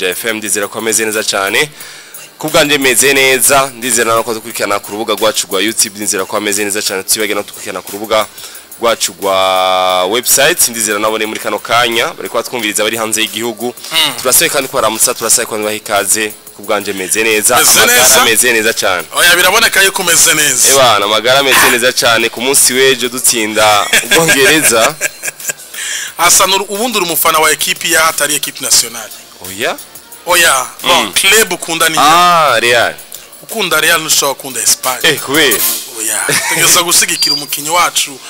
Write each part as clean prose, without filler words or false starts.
Buja FM ndizera ko ameze neza cyane kubwanje meze neza ndizera nako dukurikirana ku rubuga rwacu rwa YouTube ndizera ko ameze neza cyane tubagena tukurikirana ku rubuga rwacu rwa website ndizera nabone muri kano kanya bari kwatwumviriza bari hanze y'igihugu turasaye kandi ko baramutsa turasaye ko bahikaze kubwanje meze neza amagara meze neza cyane oya biraboneka yuko umeze neza ebana amagara meze neza cyane ku munsi wejo dutsinda ubwongereza Hassan ubundi uri umufana wa equipe ya atari equipe nationale oya bon club ukunda ni Real ukunda Real nushaka ukunda Espagne kubera oya tegeza gusigikira umukinyi wacu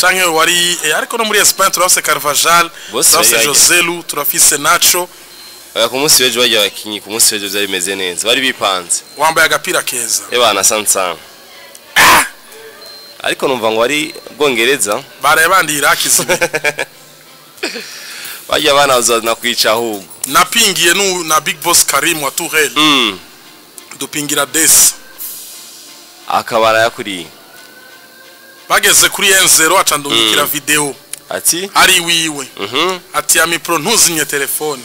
canke wari ariko no muri Espagne turafise Carvajal turafise Joselu turafise Nacho ku munsi wejo bajya bakinyi ku munsi wejo byari meze neza bari bipanze wambaye agapira keza ebana sansan ariko numva ngo ari bwongereza bare bandi Iraki bajya bana bazana kwica ahubwo napingiye na Big Boss Karim wa Tourelle dupingira Des akabara yakuri bageze kuri 1-0 acandungikira video ati ari wiwe ati ya mipro ntuzinye telefone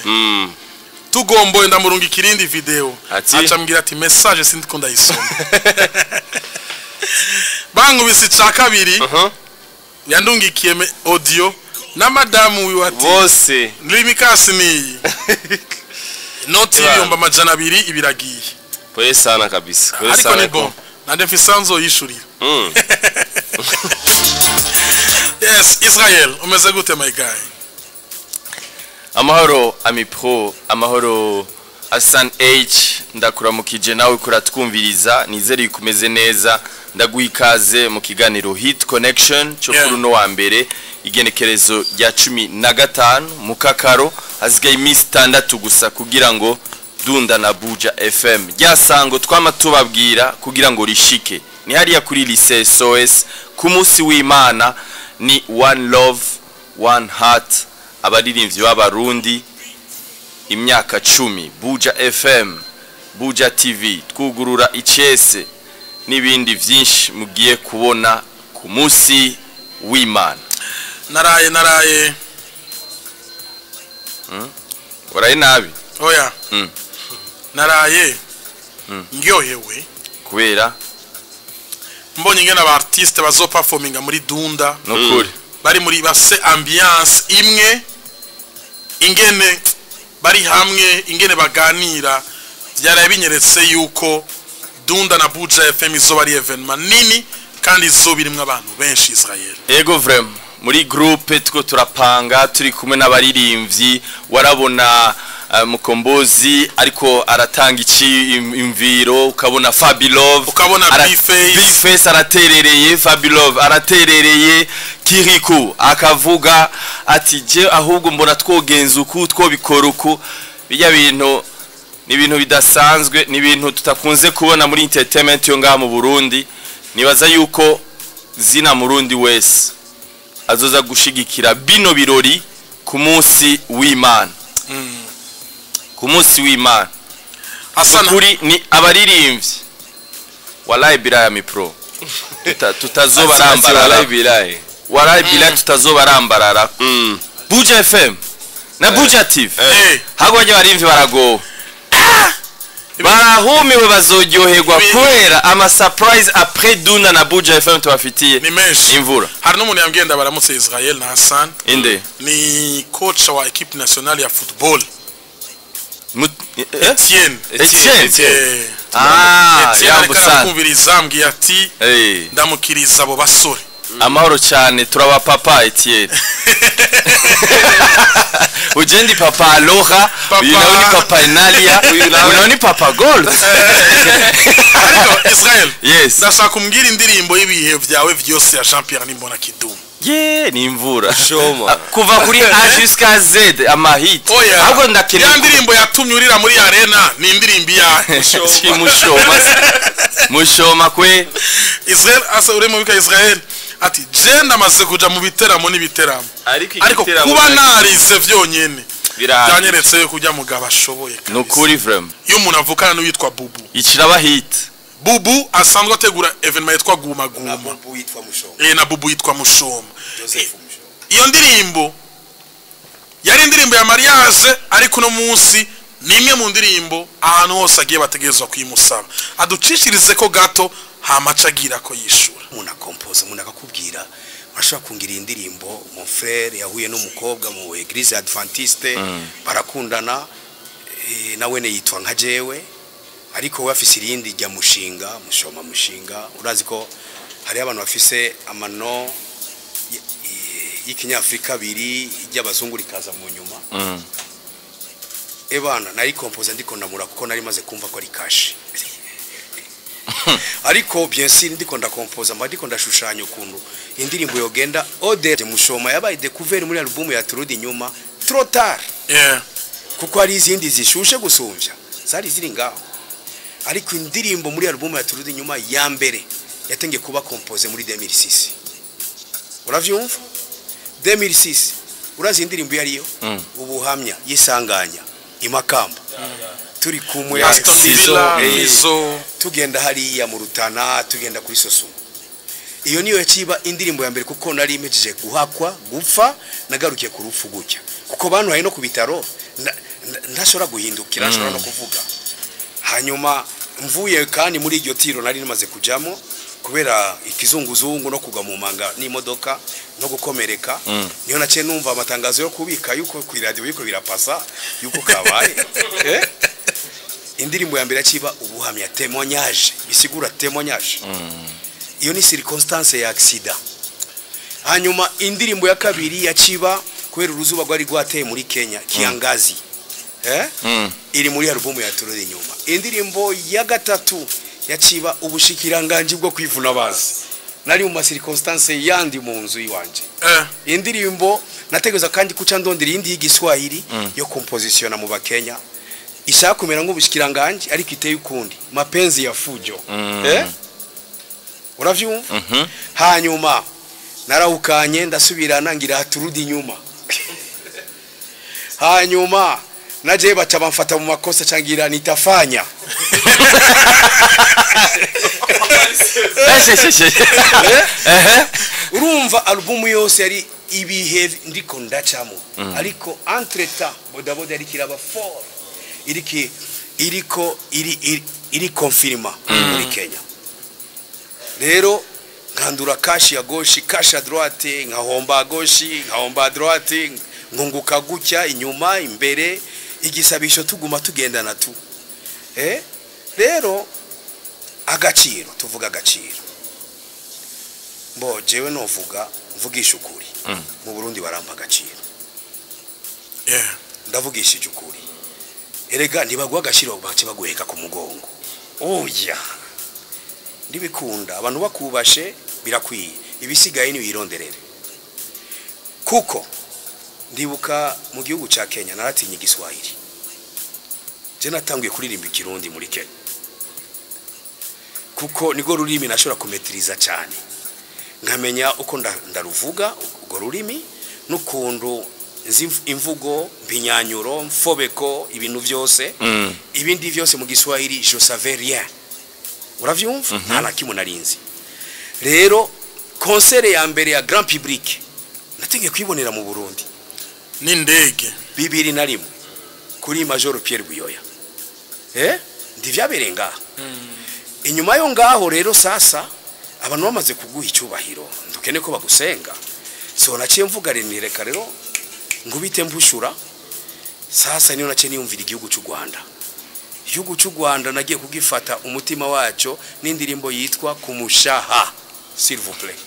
tugomboye ndamurungikira indi video acambwira ati message sindikunda yisoma bangubise ca kabiri yandungikiye audio na madamu wiwe ati bose limikasi ni noti yomba majana 2 ibiragiye poye sana kabisa poye sana ariko ni bon nande mfisanzo yishurira yes Israel umeze gute my guy amahoro amipro amahoro Hassan H ndakuramukije nawe kuratwumviriza nizere ikumeze neza ndaguikaze mu kiganiro Hit Connection cyo kuri no wa mbere igenekerezo rya 15 mu kakaro hazigaye iminsi 6 gusa kugira ngo Dunda na Buja FM ryasango twama tubabwira kugira ngo rishike ni hariya kuri lycée SOS ku munsi w'Imana ni One Love One Heart abaririmbyi b'abarundi imyaka 10 Buja FM Buja TV twugurura icese nibindi vyinshi mugiye kubona ku munsi w'Imana naraye waraye nabi oya naraye ngyohewe kubera mbonye ngena aba artiste bazoperforminga muri Dunda nokuri bari muri base ambiance imwe ingene bari hamwe ingene baganira byaraye binyeretse yuko Dunda na Buja FM izo bari evenement nini kandi izo birimwe abantu benshi Israel ego vraiment muri groupe two turapanga turi kumwe n'abaririmbyi warabona mukombozi ariko aratanga imviro ukabona Fabilove ukabona Bface araterereye Fabilove araterereye Kiriku akavuga ati je ahubwo mbona twogenza uku twobikora uku bijya bintu ni ibintu bidasanzwe ni ibintu tutakunze kubona muri entertainment yo ngaha mu Burundi nibaza yuko zina murundi wese azoza gushigikira bino birori ku munsi w'Imana ku munsi w'Imana kuri ni abaririmbyi wallahi bilaya mipro tutazoba rambarara wallahi bilaya tutazoba rambarara Buja FM na Buja TV hago baje barimvyi barago barahumiwe bazoryoherwa kwera ama surprise après Dunda na Buja FM tubafitiye imvura hari n'umuntu yambwenda baramutse Israel na Hassan inde ni coach wa equipe nationale ya football Etienne yambusana kumviriza mbwiye ati ndamukiriza abo basore amahoro cyane turaba papa Etienne ujendi papa Aloha unaoni papa Inalia unaoni papa Gold Israel yes ndashaka kumbwira indirimbo y'ibihe byawe byose ya Jean Pierre Nimbona Kidumu ni imvura kuva kuri A jusqu'à Z amahit ahubwo ndakeneye ya ndirimbo yatumye urira muri arena ni indirimbo ya mushoma kwe Israel asa uri mu bika Israel ati je ndamaze kuja mu biteramo n'ibiteramo ariko kuba narize vyonyene byanyeretse yo kujya mugaba ashoboye no kuri vraiment iyo umuntu avukana n'uwitwa Bubu ikiraba hit Bubu asanzwe ategura evenement yitwa Guma Guma Bubu yitwa Mushoma na Bubu yitwa Mushoma iyo ndirimbo yari indirimbo ya mariage ariko no munsi nimwe mu ndirimbo ahantu hose agiye bategerezwa kwimusaba aducishirize ko gato hamacagira ko yishura umuntu akompoza umuntu akakubwira urashobora kungira indirimbo mon frère yahuye n'umukobwa mu Eglise Adventiste barakundana nawe ne yitwa nka jewe ariko we afise irindi rya mushinga mushoma mushinga urazi ko hari abantu bafise amano y'ikinyafrika abiri y'abazungu rikaza mu nyuma ebana nari kompoza ndiko ndamura kuko nari maze kumva ko ari kashi ariko bien sûr ndiko ndakompoza mba ndiko ndashushanya ukuntu indirimbo yogenda ode mushoma yabaye découvert muri album ya Turudi nyuma trop tard kuko ari izindi zishushe gusumvya zari ziri ngaho ariko indirimbo muri album ya Turudi nyuma ya mbere yatenge kuba compose muri 2006 uravyumva 2006 urazi indirimbo yariyo ubuhamya yisanganya imakamba turi kumwe izo tugenda hariya mu Rutana tugenda kuri Sosumo iyo niyo yaciba indirimbo ya mbere kuko nari imejeje guhakwa gupfa nagarukiye ku rupfu gutya kuko bantu hari no ku bitaro ndashobora guhindukira ndashobora no kuvuga hanyuma mvuye kandi muri iryo tiro nari nimaze kujamo kubera ikizunguzungu no kugwa mu manga n'imodoka no gukomereka niyo nace numva amatangazo yo kubika yuko ku radio biko birapasa yuko kabaye indirimbo ya mbere yaciba ubuhamya témoignage bisigura témoignage iyo ni circonstance ya accident hanyuma indirimbo ya kabiri yaciba kubera uruzuba rwari rwateye muri Kenya kiangazi iri muri album ya Turudi nyuma indirimbo ya gatatu yaciba ubushikiranganje bwo kwivuna bazi nari mu circonstance yandi mu nzu yiwanje indirimbo nategeza kandi kuca ndondira indi y'igiswahili yo composition mu bakenya ishaka kumera nk'ubushikiranganje ariko iteye ukundi mapenzi ya fujo uravyumva hanyuma narawukanye ndasubirana ngira Turudi nyuma hanyuma naje bacha bamfata mu makosa cangira nitafanya urumva album yose yari ibihe ndiko ndacamo ariko entre temps bodaboda yari kiraba for iri confirma muri Kenya rero nkandura kashi ya gauche kashi ya droite nkahomba gauche nkahomba droite ngunguka gutya inyuma imbere igisabisho tuguma tugendana tu rero agaciro tuvuga agaciro mbo jewe novuga mvugisha ukuri mu Burundi baramba agaciro ndavugishije ukuri erega ntibagwa agaciro bace baguheka ku mugongo oya ndibikunda abantu bakubashe birakwiye ibisigaye ni wironderere kuko ndibuka mu gihugu ca Kenya naratinye igiswahili je natanguye kuririmba ikirundi muri Kenya kuko nigo rurimi nashobora kumetriza cyane nkamenya uko ndaruvuga ugo rurimi n'ukundu imvugo mpinyanyuro mfobeko ibintu byose ibindi byose mu giswahili je savais rien uravyumva nta kimwe narinzi rero concert ya mbere ya grand public natinge kwibonera mu Burundi n'indege 2001 kuri Major Pierre Buyoya ndivyaberenga inyuma yo ngaho rero sasa abantu bamaze kuguha icyubahiro ndukene ko bagusenga so naciye mvuga reka rero ngubite mbushura sasa niyo naciye niyumvira igihugu cy'u Rwanda igihugu cy'u Rwanda nagiye kugifata umutima wacu n'indirimbo yitwa kumushaha s'il vous plaît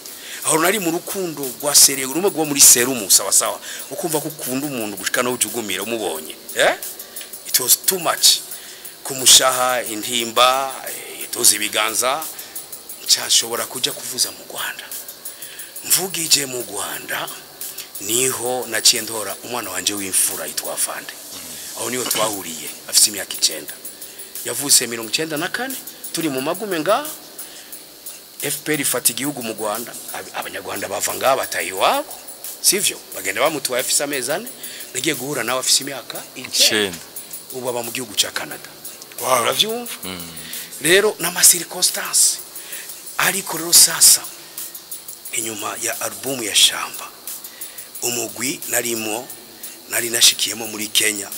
aho nari mu rukundo rwa sere urume rwo muri serumu sawa sawa ukumva ko ukunda umuntu gushikana ujugumira umubonye it was too much kumushaha intimba itoza ibiganza cyashobora kuja kuvuza mu Rwanda mvugije mu Rwanda niho naciye ndora umwana wanje w'imfura yitwa Fande aho niho twahuriye afite imyaka 9 yavuse 94 turi mu magume nga FPR ifata igihugu mu Rwanda abanyarwanda bava nga batayi wabo sivyo bagenda bamutwaye afise amezane nagiye guhura nawe afise imyaka 9 ubu aba mu gihugu ca Canada uravyumva rero na circonstance ariko rero sasa inyuma ya album ya Shamba umugwi narimo nari nashikiyemo muri Kenya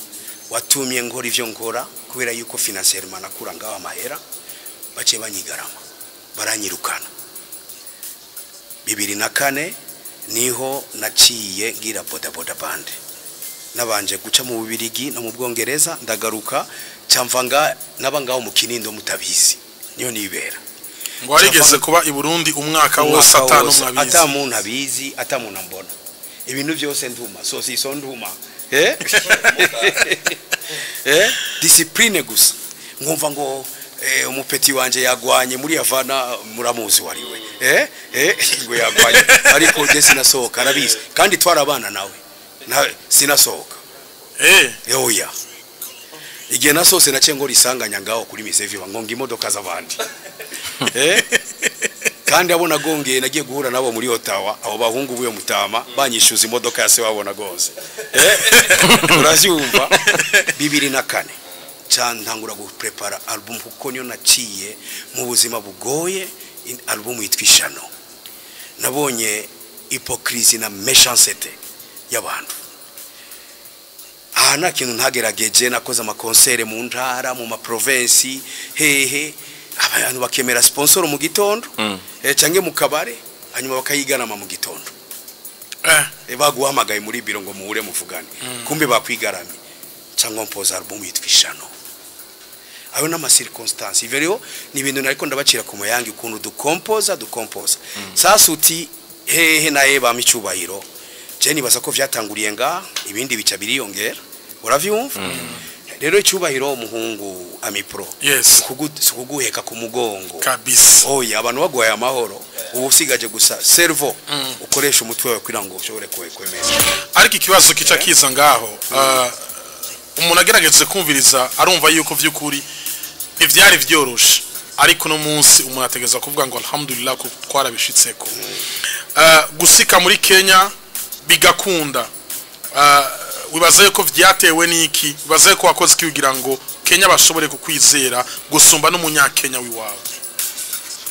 watumye nkora ivyo nkora kubera yuko financièrement nakura ngaho amahera bace banyigarama baranyirukana 2004 niho naciye ngira boda band nabanje guca mu Bubirigi no mu Bwongereza ndagaruka cyamvanga nabangaho mu Kinindo mutabizi niyo nibera ngo arigeze kuba i Burundi umwaka wose atanu mwabizi atamuntu abizi atamuntu ambona ibintu byose nduma so si so nduma discipline gusa ngumva ngo umupeti wanje yagwanye muri Havana muramuzi wariwe ngo yagwanye ariko je sinasohoka arabizi kandi twarabana nawe sinasohoka oya igihe nasose nace ngo risanganya ngaho kuri misevi bangonga imodoka z'abandi kandi abona gongeye nagiye guhura nabo muri Ottawa abo bahungu buyo mutama banyishuza imodoka yase wabona gose urazyumva 2004 cyantangura guprepara album kuko niyo naciye mu buzima bugoye album yitwa Ishano nabonye hypocrisie na méchanceté y'abantu nta kintu ntagerageje nakoze amakonsere mu ntara mu ma province hehe abantu bakemera sponsor mu gitondo cange mu kabare hanyuma bakayiganama mu gitondo baguhamagaye muri biro ngo muhure muvugane kumbe bakwigaramye cyangwa mpoza album yitwa Ishano ayo na circumstance ivero ni ibintu nariko ndabacira ku muyangi ukuntu dukompoza sasa uti hehe naye bamicubahiro je nibaza ko vyatanguriye nga ibindi bica biriyongera uravyumva rero icubahiro umuhungu Amipro kuguheka ku mugongo kabisa oya abantu bagoye amahoro ubusigaje gusa servo ukoresha umutwe wawe kugira ngo ushobore kwemeza ariko ikibazo kica kiza ngaho umuntu agerageze kumviriza arumva yuko vy'ukuri ivyari vyoroshe ariko no munsi umuntu ategeza kuvuga ngo alhamdulillah ko twarabishitseko gusika muri Kenya bigakunda wibazaye ko vyatewe niki wibazaye ko wakoze kigira ngo Kenya bashobore kukwizera gusumba n'umunyakenya wiwawe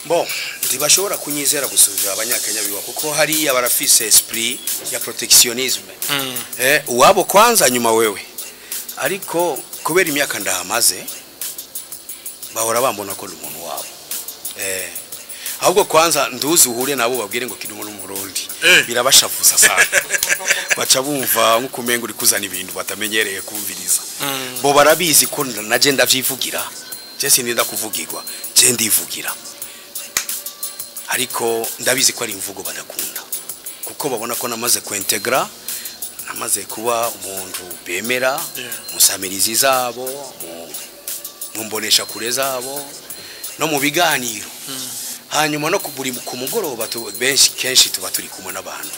bon ndibashobora kunyizera gusubira abanyakenya biwa kuko hari abarafise esprit ya protectionisme uwabo kwanza nyuma wewe ariko kubera imyaka ndahamaze bahora bambona ko umuntu wabo ahubwo kwanza nduzi uhure nabo babwire ngo kiri umuntu murundi birabashavuza sana baca bumva nkukumenga uri kuzana ibintu batamenyereye kumviriza bo barabizi ko naje ndavyivugira je sininda kuvugirwa je ndivugira ariko ndabizi ko ari imvugo badakunda kuko babona ko namaze kwintegra namaze kuba umuntu bemera musamirizi zabo mumbonesha kure zabo no mu biganiro hanyuma no kuburi ku mugoroba benshi kenshi tuba turi kumwe n'abantu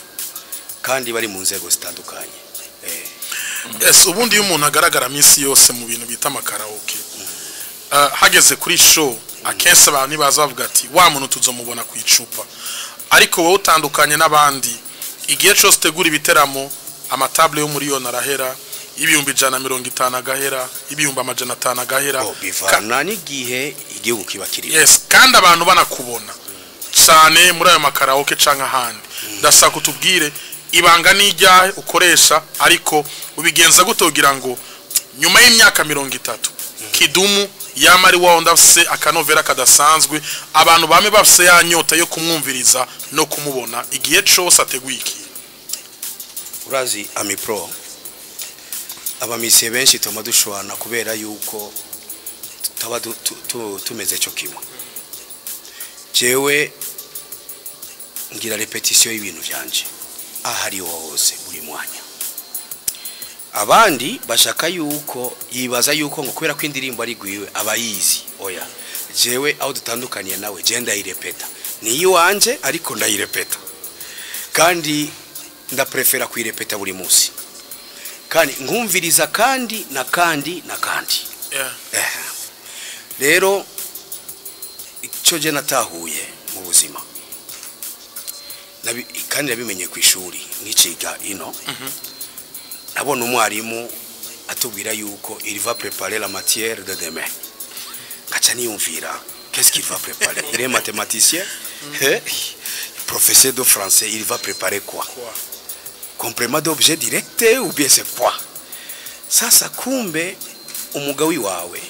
kandi bari mu nzego zitandukanye ubundi iyo umuntu agaragara minsi yose mu bintu bita amakaraoke hageze kuri show akenshi abantu baza bavuga ati wa muntu tuzomubona ku icupa ariko wowe utandukanye n'abandi igihe cyose tegura ibiteramo amatable yo muri yo narahera ibihumbi 150 agahera ibihumbi 500 agahera bivana n'igihe igihugu kibakiriye kandi abantu banakubona cyane muri ayo makaraoke canka handi ndasaka utubwire ibanga n'ijya ukoresha ariko ubigenza gutogira ngo nyuma y'imyaka 30 Kidumu yamari wa ndafse akanovera kadasanzwe abantu bame bafse ya nyota yo kumwumviriza no kumubona igihe cyose ategwiki urazi Amipro abamisiye benshi tuma dushwana kubera yuko taba tumeze cyo kimwe jewe ngira repetition y'ibintu byanje ahari hose buri mwanya abandi bashaka yuko yibaza yuko ngo kubera ko indirimbo ari gwiwe abayizi oya jewe aho dutandukaniye nawe je ndayirepeta ni wanje ariko ndayirepeta kandi ndaprefera kuyirepeta buri munsi kandi nkumviriza kandi na kandi rero icyo je natahuye mu buzima kandi nabimenye ku ishuri nkiciga ino nabona umwarimu atubwira yuko il va préparer la matière de demain ngaca niyumvira qu'est-ce qu'il va préparer il est mathématicien professeur de français il va préparer quoi complément d'objet direct ou bien c'est quoi? Sasa kumbe umugawi wawe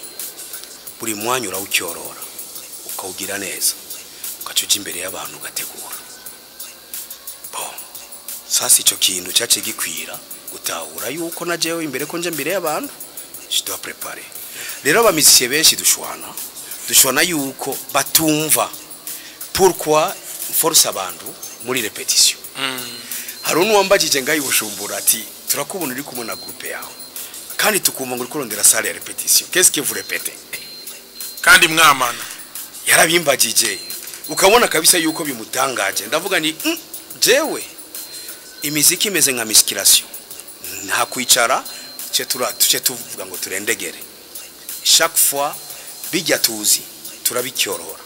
buri mwanya urawucyorora ukawugira neza ukacuja imbere y'abantu ugategura. Bon, sasa ico kintu cyace gikwira gutahura yuko najewe imbere ko nje imbere y'abantu je dois préparer. Rero abamisye benshi dushwana yuko batumva pourquoi force abantu muri repetition. Hari unuwambajije ngayi Bujumbura ati turakubona uri kumwe na groupe yawe kandi tukumva ngo uri kurondera salle ya repetition, qu'est-ce que vous répétez? kandi mwamana yarabimbagije ukabona kabisa yuko bimutangaje. Ndavuga ni jewe imiziki imeze nka musculation, nta kwicara tuce tuvuga ngo turendegere. Chaque fois bijya tuzi turabicyorora.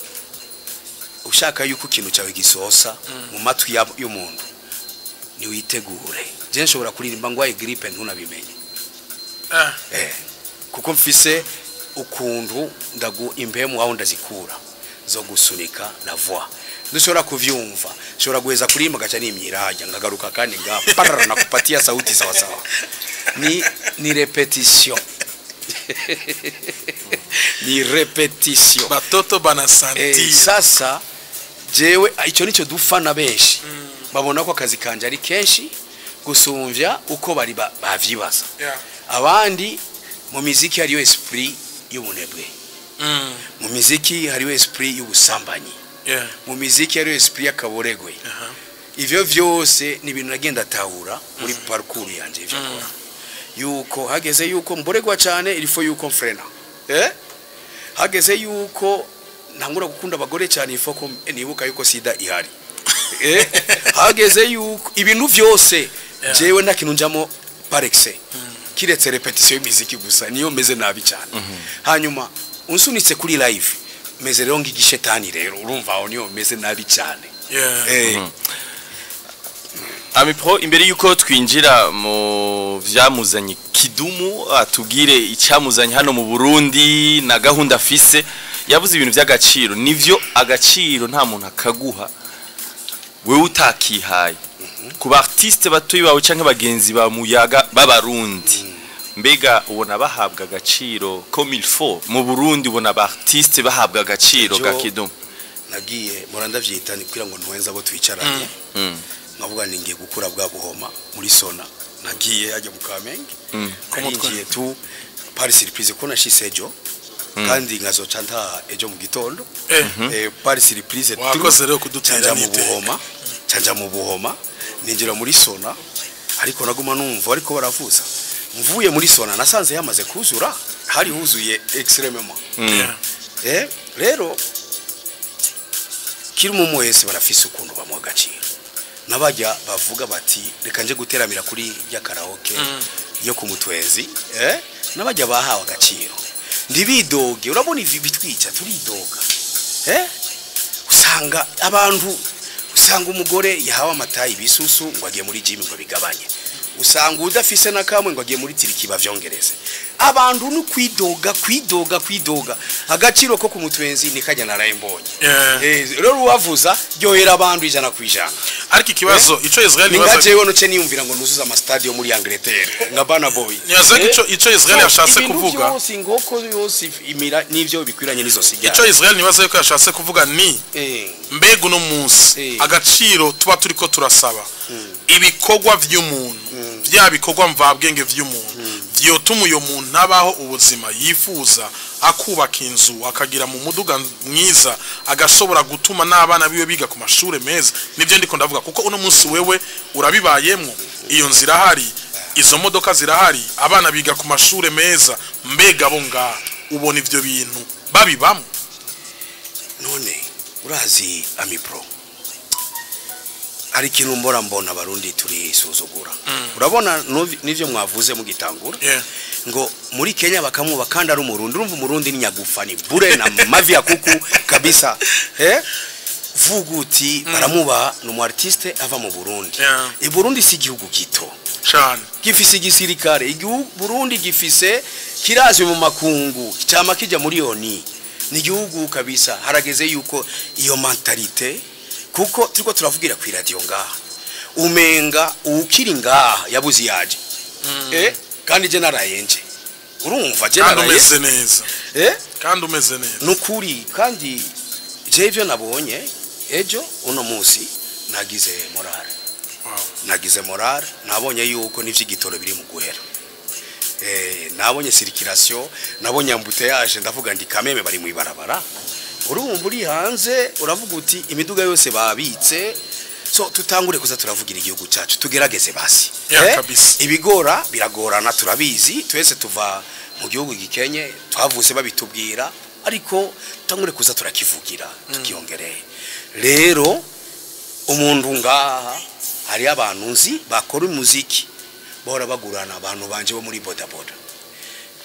Ushaka yuko ikintu cyawe gisosa mu matwi y'umuntu ni witegure. Je nshobora kuririmba ngo grippe ntunabimenye. Kuko mfise ukuntu ndagu impemu aho ndazikura zo gusunika na voix. Ndushobora kuvyumva, shobora guheza kurimba gacha nimyiraja ngagaruka kandi parara nakupatia sauti sawa sawa. Ni repetition. Ni repetition. Batoto banasanti. Sasa jewe icyo nico dufana benshi. Babona ko akazi kanje ari kenshi gusumvya uko bari bavyibaza. Abandi mu muziki hariyo esprit y'ubunebwe. Mu muziki hariyo esprit y'ubusambanyi. Mu muziki hariyo esprit y'akaboregwe. Ivyo vyose ni ibintu nagenda tahura muri parcours yanje ivyo kora. Yuko hageze yuko mboregwa cyane ilifo yuko mfrena. Hageze yuko ntangura gukunda abagore cyane ifo ko nibuka yuko sida ihari. Hageze yuko ibintu vyose jewe nakintu njamo parexe. Kiretse repetition y'imiziki gusa niyo meze nabi cyane. Hanyuma unsunitse kuri live meze rero ngigishetani rero urumva aho niyo meze nabi cyane. Amipro imbere yuko twinjira mu vyamuzanye Kidumu atubwire icyamuzanye hano mu Burundi na gahunda afise, yavuze ibintu by'agaciro. Nivyo agaciro nta muntu akaguha wewe utakihaye. Ku artiste batoyi bawe canke bagenzi ba muyaga b'abarundi, mbega ubona bahabwa agaciro comme il faut mu Burundi? Ubona ba artiste bahabwa agaciro ga Kidumu? Nagiye murandavyita ni kugira ngo ntwenza abo twicaranye. Navuga ningiye gukura bwa buhoma muri Sona, nagiye ajya mu Kamenge ngiye tu Paris surprise ko nashise ejo kandi ngazoca nta ejo mu gitondo. Paris surprise wakoze rero kudutira mu buhoma, canja mu buhoma ninjira muri Sona, ariko naguma numva ariko baravuza. Mvuye muri Sona nasanze yamaze kuzura, hari huzuye extrêmement. Rero kiri mu mwese barafise ukuntu bamwa gaciro. Nabajya bavuga bati reka nje guteramira kuri ya karaoke yo ku Mutwezi, nabajya bahawe agaciro. Ndibidoge, urabona ivi bitwica turidoga. Usanga abantu, usanga umugore yahawe amatayi bisusu ngo agiye muri gym ngo bigabanye. Usanga udafise na kamwe ngo agiye muri tiriki bavyongereze. Abantu no kwidoga agaciro ko ku Mutwenzi nikajya narayembonye. Rero wavuza ryohera abantu 100%. Ariko ikibazo ico Israel nibaza ngaje wono ce niyumvira ngo nuzuza ama stadium muri Angleterre nka Bana Boy. Niyaza ico Israel yashatse kuvuga. Ibintu ingoko yose imira nivyo bikwiranye nizo sigara. Ico Israel nibaza yuko yashatse kuvuga ni mbego no munsi agaciro tuba turiko turasaba ibikogwa vy'umuntu, bya bikogwa mvabwenge vy'umuntu vyotuma uyo muntu nabaho ubuzima yifuza, akubaka inzu, akagira mu muduga mwiza, agashobora gutuma n'abana biwe biga ku mashure meza. Nivyo ndiko ndavuga kuko uno munsi wewe urabibayemwo, iyo nzira hari, izo modoka zirahari, abana biga ku mashure meza. Mbega bo nga ubona ivyo bintu babibamwe? None urazi Amipro, ari kintu mbona abarundi turi suzugura. Urabona nivyo mwavuze mu gitangura ngo muri Kenya bakamuba kandi ari umurundi. Urumva umurundi ni nyagufa, ni bure na mavi ya kuku kabisa. Vuguti baramuba no artiste ava mu Burundi. Burundi si igihugu gito cyane, gifise igisirikare. Igihugu Burundi gifise kirazwe mu makungu, cyama kija muri oni. Ni igihugu kabisa. Harageze yuko iyo mentalite, kuko turiko turavugira ku radio ngaha, umenga ukiri ngaha yabuze yaje kandi je narayenje urumva je kandi narayenje umeze neza kandi umeze neza nukuri kandi je ivyo nabonye ejo uno munsi nagize morale nagize morale nabonye yuko n'ivy'igitoro biri mu guhera nabonye circulation nabonye embouteillage ndavuga ndi kameme bari mu ibarabara urumva uri hanze uravuga uti imiduga yose babitse so tutangure kuza turavugira igihugu cyacu tugerageze basi ibigora biragorana turabizi twese tuva mu gihugu gikenye twavuse babitubwira ariko tutangure kuza turakivugira tukiyongereye rero umuntu ngaha hari abantu nzi bakora umuziki bahora bagurana abantu banje bo muri boda boda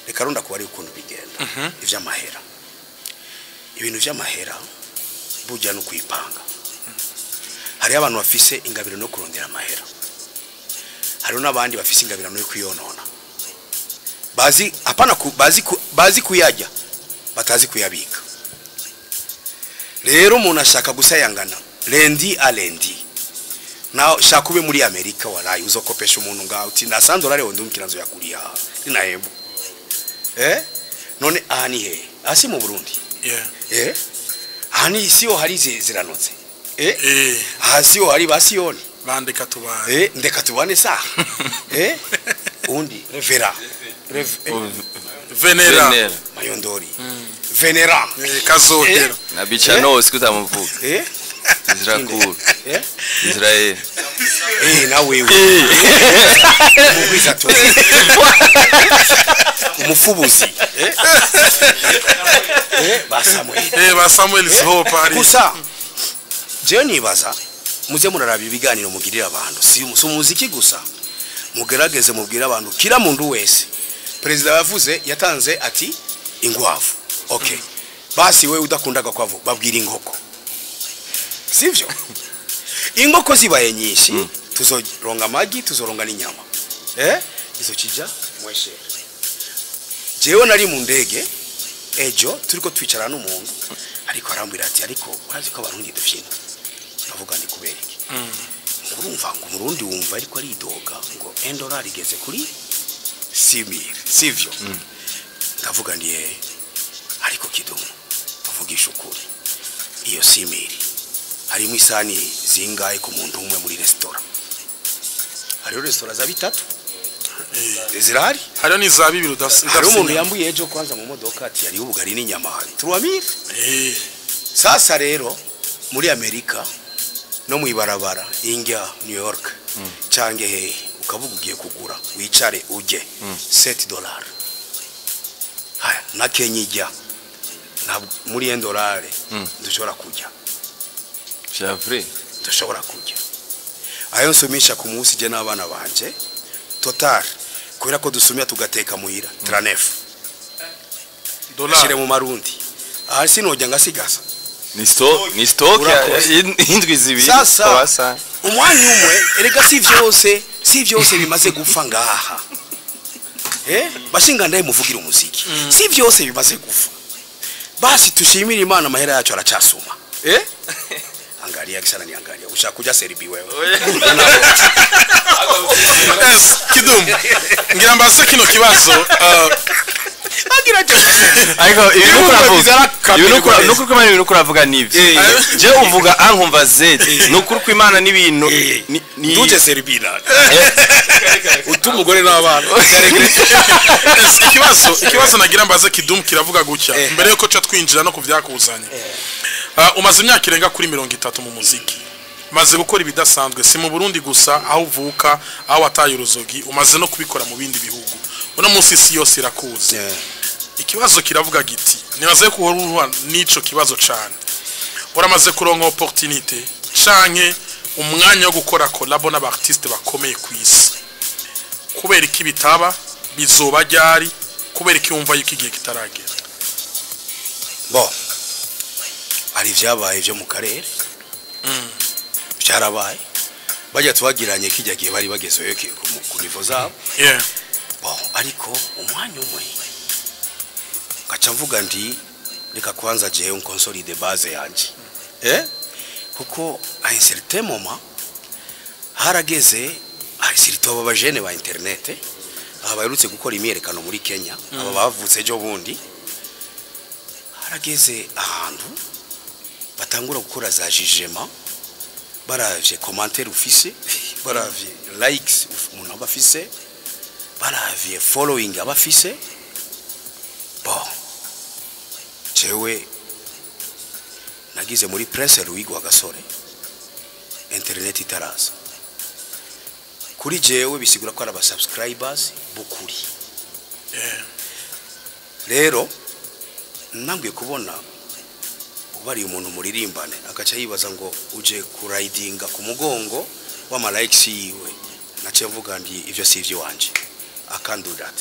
reka ronda kuba ari ukuntu bigenda ivy'amahera ibintu vy'amahera bujya no kwipanga hari abantu bafise ingabiro no kurondera amahera hari n'abandi bafise ingabiro no kuyonona bazi apana bazi kuyajya batazi kuyabika rero umuntu ashaka gusayangana lendi a lendi na shaka ube muri Amerika warayi uzokopesha umuntu ngaho uti nasanze urare wondumkiranzo yakuriya ninahebo none ahani he asi mu Burundi hani siyo hari ziranotse hasiyo hari basiyoni bandeka tubane ndeka tubane sa undi venera mayondori venera kazohera na bicha no sikutamuvuga Israel Israel na wewe mubiza to umufubuzi ba Samuel siho pari gusa je nibaza muze muraraba ibiganiro mugirira abantu si umuziki gusa mugerageze mubwira abantu kira muntu wese president yavuze yatanze ati ingwavu okay basi we udakundaga kwavu babwira inkoko sivyo inkoko zibaye nyinshi tuzoronga amagi tuzoronga n'inyama izo kija mweshe jewe nari mu ndege ejo turiko twicara n'umuntu ariko arambwira ati ariko urazi ko abarundi dufyina avuga ni kubera iki urumva ngo umurundi wumva ariko ari idoga ngo $1 igeze kuri 6000 sivyo ndavuga ni ariko kidumu tuvugisha ukuri iyo 6000 harimo isani zingaye ku muntu umwe muri restaurant hariyo restaurant za bitatu zirahari hariyo ni za bibiri udasiga hari umuntu yambuye ejo kwanza mu modoka ati yari ubugari n'inyama hari 3000 sasa rero muri Amerika no mu ibarabara ingia New York cange he ukavuga ugiye kugura wicare uje $7 haya na Kenya ijya muri $1 dushobora kujya Javre dushobora kujya ayo nsumisha ku munsi je n'abana banje total kubera ko dusumya tugateka muhira 39 $. Shire mu marundi aha sinojya ngasigasa ni stock indwi zibiri sasa umwanya umwe erega si vyose bimaze gupfa ngaha bashinga ndaye muvugira umuziki si vyose bimaze gupfa basi tushimira Imana amahera yacu aracasuma angalia kisana ni angalia ushaka kuja Serbi wewe Kidum ngira mbase kino kibazo ariko ibintu kuri ibintu kuravuga nivyo je uvuga ankumva zedi nukuri ko Imana n'ibintu duje Serbina utumugore n'abana ikibazo nagira mbaze Kidum kiravuga gutya mbere yuko cha twinjira no kuvyakuzanya umaze imyaka irenga kuri 30 mu muziki maze gukora ibidasanzwe si mu Burundi gusa aho uvuka aho wataye uruzogi umaze no kubikora mu bindi bihugu uno munsi si yose irakuze ikibazo kiravuga giti nibaze ko uruha nico kibazo cyane uramaze kuronka opportunité canke umwanya wo gukora collab n'abartiste bakomeye ku isi kubera iki bitaba bizoba ryari kubera iki wumva yuko igihe kitaragera bo ari vyabaye byo mu karere byarabaye bajya twagiranye kijya gihe bari bagezeyo ku nivo zabo bo ariko umwanya umwe gacha mvuga ndi reka kwanza je un consolide base yanje kuko a un certain moment harageze sirito aba bajene ba internet aba baherutse gukora imyerekano muri Kenya aba bavutse ejo bundi harageze ahantu batangura gukora za jugement baravye commentaire ufise baravye likes umuntu abafise baravye following abafise bon jewe nagize muri Prince Louis gwa Gasore internet itaraza kuri jewe bisigura ko araba subscribers bukuri rero nambwiye kubona bari umuntu muririmbane agaca yibaza ngo uje kuridinga ku mugongo wa likes yiwe nace mvuga ndi ivyo sivyo wanje I can't do that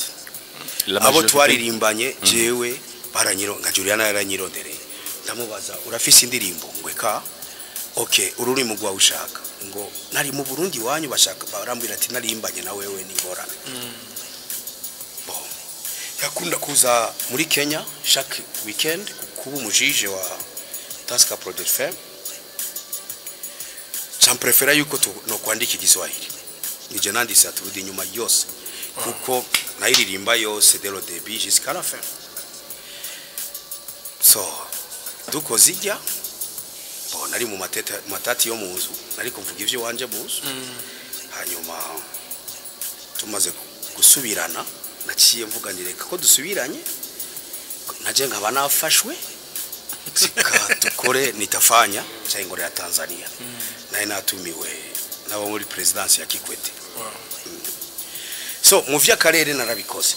abo twaririmbanye jewe baranyiro nka Juliana yaranyirondereye ndamubaza urafise indirimbo ngweka okay ururimo gwa ushaka ngo nari mu Burundi wanyu bashaka barambwira ati narimbanye na wewe ni ngora bon yakunda kuza muri Kenya chaque weekend kuba umujije wa Taska Project FM champrefera yuko no kwandika igiswahili nije nandise aturudi nyuma yose kuko nayiririmba yose dero début jusqu'à la fin so duko zijya bon nari mu matati yo muzu nari kuvuga ivyo wanje muzu hanyuma tumaze gusubirana naciye mvuga ndireka ko dusubiranye naje nkaba nafashwe sika tukore nitafanya cyangwa ya Tanzania naye natumiwe nabo muri presidence ya Kikwete so mu vya karere narabikoze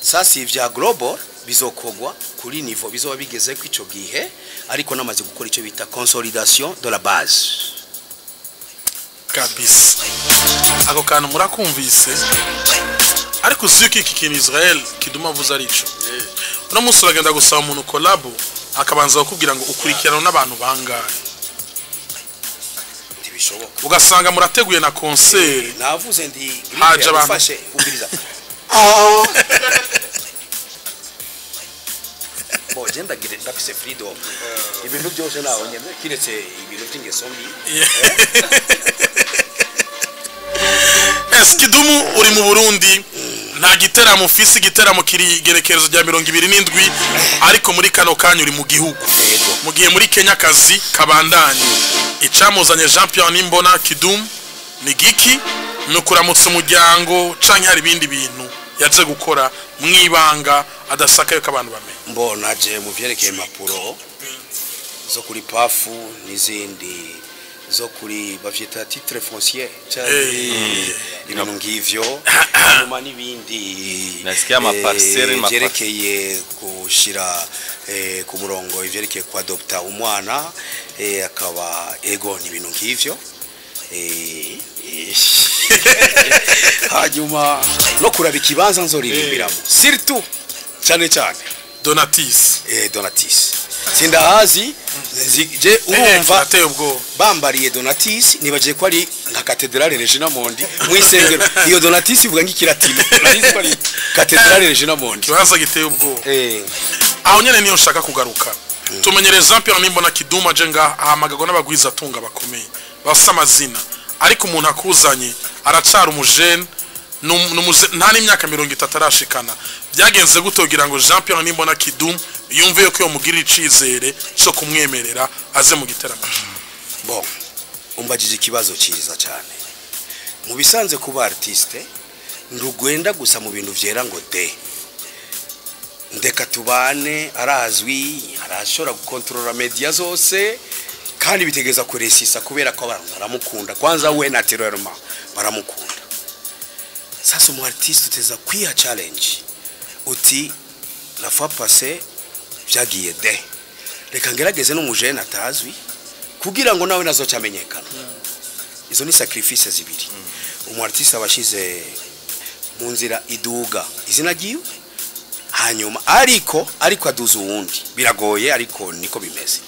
sasa ivya global bizokogwa kuri niveau bizoba bigeze ku ico gihe ariko namaze gukora ico bita consolidation de la base kabisa ako kantu murakumvise ariko uzuki iki kintu Israel kiduma vuza arico uno munsi uragenda gusaba umuntu collabo akabanza kukubwira ngo ukurikirana n'abantu bangahe ntibishoboka ugasanga murateguye na concert navuze ndi haje abantu fashe ubiriza bo genda gire ndafise freedom ibintu byose naho nyeme kiretse ibintu by'ingeso mbi Kidumu uri mu Burundi nta giteramo ufise igiteramo kiri gerekerezo rya 27 ariko muri kano kanyu uri mu gihugu mu gihe muri Kenya kazi kabandanye icamuzanye Jean Pierre Nimbona Kidumu ni giki no kuramutsa umuryango canke hari ibindi bintu yaje gukora mwibanga adasakayo kabantu bamenye mbona je mu vyerekeye mapuro zo kuri pafu n'izindi zo kuri bavyita titre foncier ibintu ngivyo nyuma n'ibindi nasikia amaparcelle vyerekeye kushira ku murongo ivyerekeye kwa adopta umwana akaba ego n'ibintu ngivyo hanyuma no kuraba ikibanza nzoririmbiramo surtout cyane cyane Donatis Donatis sindahazi je urumva bambariye Donatis nibaje ko ari nka Cathedrale Regina Mondi mwisengero iyo Donatis ivuga ng'ikiratino narizi ko ari Cathedrale Regina Mondi kibanza giteye ubwo aho nyene niyo nshaka kugaruka tumenyereza Jean Pierre Nimbona Kidumu ajenga ahamagago n'abagwiza tunga bakomeye basa amazina ariko umuntu akuzanye aracara umujene nta n'imyaka 30 arashikana byagenze gutogira ngo Jean Pierre Nimbona Kidumu yumve yo ko mugirira icizere cyo kumwemerera aze mu giteramo bon umbajije ikibazo cyiza cyane mu bisanze kuba artiste ndugwenda gusa mu bintu vyera ngo de ndeka tubane arazwi arashora gukontrola media zose kandi bitegeza kuresisa kubera ko abantu baramukunda kwanza we naturellement baramukunda sasa mu artiste uteza kwiha challenge uti la fois passée vyagiye de reka ngerageze no mujene atazwi kugira ngo nawe nazo cyamenyekana izo ni sacrifices zibiri umu artiste abashize mu nzira iduga izina giwe hanyuma ariko aduza uwundi biragoye ariko niko bimeze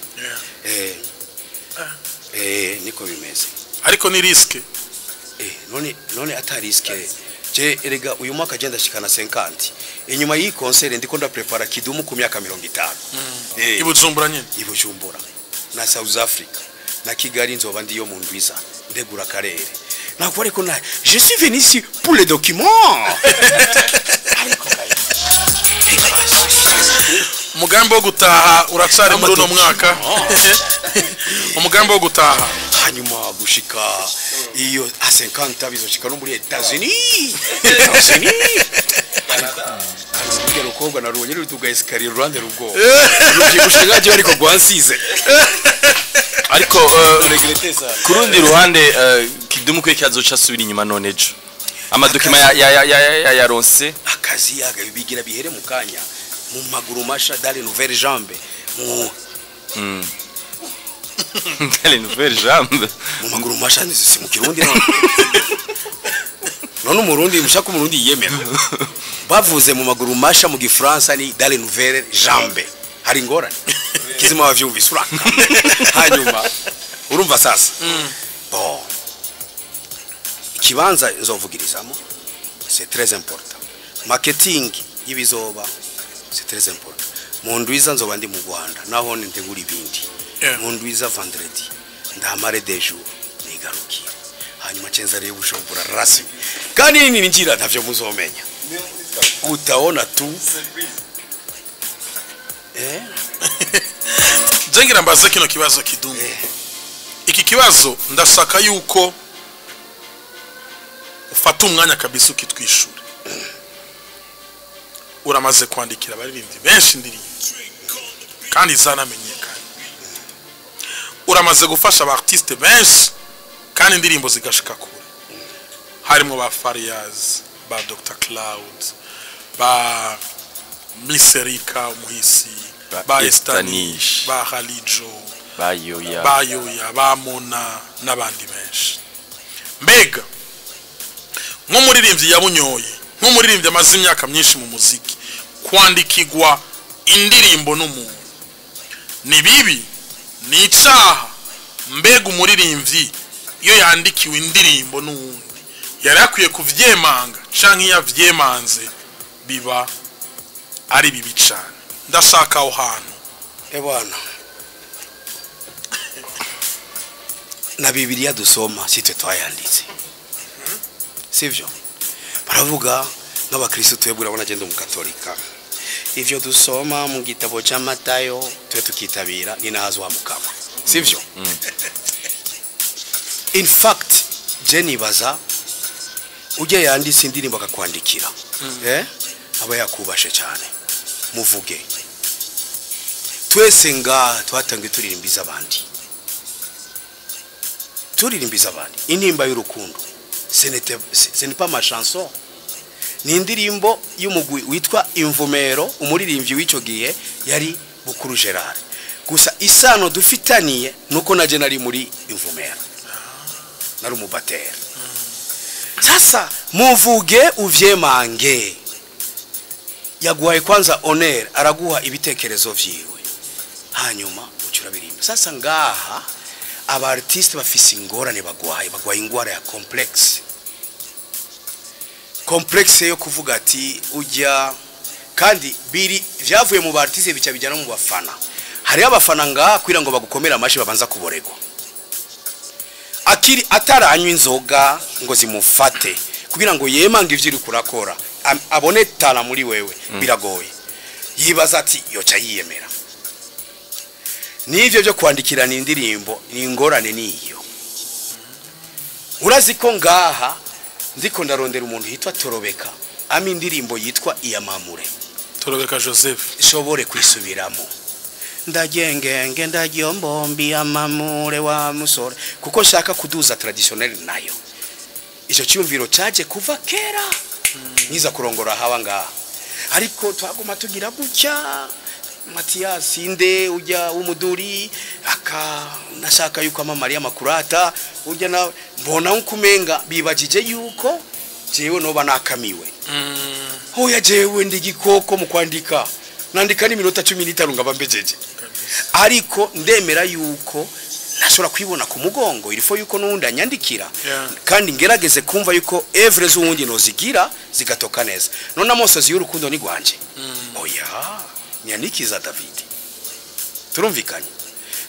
niko bimeze ariko ni riske none ata riske je erega uyu mwaka agenda shikana 50 inyuma yi concert ndiko nda prepara Kidumu ku myaka 50 ibujumbura nyene ibujumbura na South Africa na Kigali nzoba ndiyo mu ndwiza ndegura karere nakuba ariko naye je suis venu ici pour les documents. umugambi wo gutaha uracari muri uno mwaka umugambi wo gutaha hanyuma gushika iyo a 50 bizoshika no muri Etats-Unis ariko ukobwa narubonye rutuga escalier rwande rubwo gushika je ariko gwansize ariko kurundi ruhande Kidumu kwe kazoca subira inyuma none ejo amadokima ya ronse akazi yaga bigira bihere mu kanya mu maguru masha dale nouvelle jambe mu dale nouvelle jambe mu maguru masha nzi mu kirundi none umurundi mushaka umurundi yemera bavuze mu maguru masha mu gifaransa ni dale nouvelle jambe hari ngorane kizima wavyumvise uraka hanyuma urumva sasa bon kibanza nzovugirizamo c'est très important marketing yibizoba c'est très important mu ndwiza nzoba ndi mu Rwanda naho ntegura ibindi mu ndwiza vendredi ndamare des jours nigarukira hanyuma cenza rero Bujumbura rasmi kandi nini njira ntavyo muzomenya utaona tu jengira mbaze kino kibazo Kidumu iki kibazo ndashaka yuko ufata umwanya kabisa ukitwishure uramaze kwandikira abaririmbyi benshi indirimbo kandi zanamenyekana uramaze gufasha abartiste benshi kandi indirimbo zigashika kure harimo ba Fariaz ba Dr Cloud ba Miserika Umuhisi ba Estanish ba Khalijo ba Yoya ba Mona n'abandi benshi mbega nk'umuririmbyi yabunyoye nk'umuririmbyi amaze imyaka myinshi mu muziki kwandikirwa indirimbo n'umuntu ni bibi ni icaha mbega umuririmbyi iyo yandikiwe indirimbo n'uwundi yari akwiye kuvyemanga canke yavyemanze biba ari bibi cyane ndashaka aho hantu bwana na Bibiliya dusoma sitwe twayanditse sivyo baravuga n'abakristo twebwe urabona agenda mu katolika ivyo dusoma mu gitabo ca Matayo twe tukitabira ni nazo wa mukama sivyo in fact Jenny baza uje yanditse indirimbo akakwandikira aba yakubashe cyane muvuge twese nga twatangiye turirimbiza abandi intimba y'urukundo ce n'est pas ma chanson ni indirimbo y'umugwi witwa Imvumero umuririmbyi w'ico gihe yari Bukuru Gerard gusa isano dufitaniye nuko naje nari muri Imvumero nari umubatera sasa muvuge uvyemange yaguhaye kwanza honor araguha ibitekerezo vyiwe hanyuma ucura birimba sasa ngaha aba artiste bafise ingorane bagwaye ingwara ya complexe yo kuvuga ati ujya kandi biri vyavuye mu ba artiste bica bijana mu bafana hari abafana ngaha kwira ngo bagukomera amashi babanza kuboregwa akiri ataranywa inzoga ngo zimufate kugira ngo yemanga ivyo uri kurakora abone tala muri wewe biragoye yibaza ati yoca yiyemera nivyo byo kwandikirana indirimbo ni ingorane niyo urazi ko ngaha ndiko ndarondera umuntu hitwa Torobeka ami indirimbo yitwa Iyamamure Torobeka Joseph ishobore kwisubiramo ndagengenge ndagiyombombi amamure wa musore kuko shaka kuduza traditionnel nayo ico cyumviro caje kuva kera niza kurongora hawa ngaha ariko twaguma tugira gutya Matias inde ujya umuduri nashaka yuko Maria Makurata ujya na mbona unkumenga bibajije yuko jewe no banakamiwe hoya jewe ndigikoko mu kwandika nandika ni minota 15 ngaba mbejeje ariko ndemera yuko nashobora kwibona ku mugongo ilifo yuko nundi anyandikira kandi ngerageze kumva yuko evre z'uwundi nozigira zigatoka neza none amosozi y'urukundo ni gwanje oya nyanikiza David turumvikanye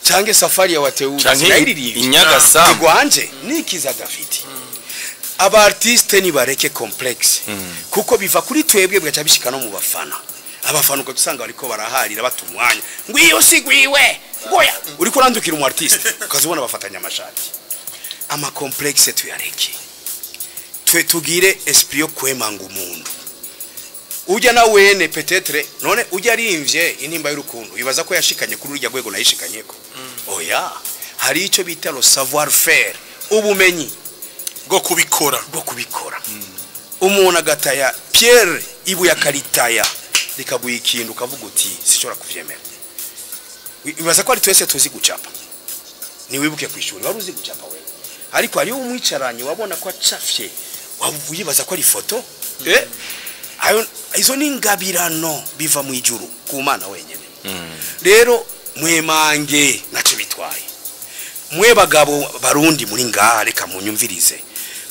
cange safari ya wateuri inyagasa gwanje nikiza David aba artiste ni bareke complexe kuko biva kuri twebwe bwaca bishika no mu bafana abafana uko tusanga bariko baraharira batumwanya ngwiyo sigwiwe ngoya uri kurandukira umu artiste ukazubona bafatanya amashati ama complexe tuyareke twe tugire esprit yo kwemanga umuntu ujya na wene peut-être none ujya arimvye intimba y'urukundo bibaza ko yashikanye kuri urya gwego nayishikanyeko oya hari ico bita le savoir faire ubumenyi bwo kubikora umuntu agataya Pierre ibu ya karitaya likabuye ikintu kavuga uti sishobora kuvyemera bibaza ko ari twese tuzi gucapa ni wibuke kwishuri wari uzi gucapa wewe ariko ari umwicaranye wabona ko acafye wavuyibaza ko ari foto ayo izo ni ingabirano biva mu ijuru ku Mana wenyene rero mwemange naco bitwaye mwe bagabo barundi muri ngare kamunyumvirize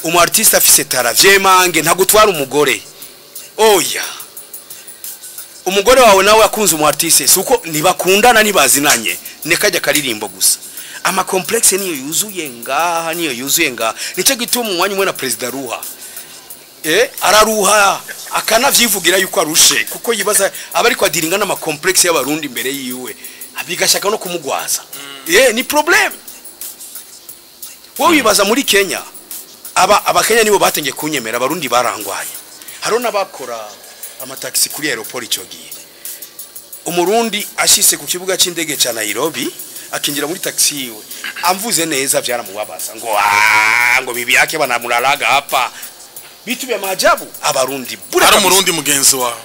umu artiste afise tara vyemange ntagutwara umugore oya umugore wawe nawe akunze umu artiste suko nibakundana nibazinanye nekajya karirimbo gusa ama complexe niyo yuzuye ngaha nico gituma umwanya umwe na president ruha araruha akanavyivugira yuko arushe kuko yibaza abari kwa diringa n'ama complexe y'abarundi imbere yiwe abigashaka no kumugwaza ni problem wowe wibaza muri Kenya abakenya nibo batenge kunyemera abarundi barangwaye harona bakora amataxi kuri aeroport icogiye umurundi ashise ku kibuga c'indege ca Nairobi akinjira muri taxi yiwe amvuze neza byaramubabaza ngo bibi yake banamuraraga hapa bitu bya maajabu abarundi ari umurundi mugenzi wawe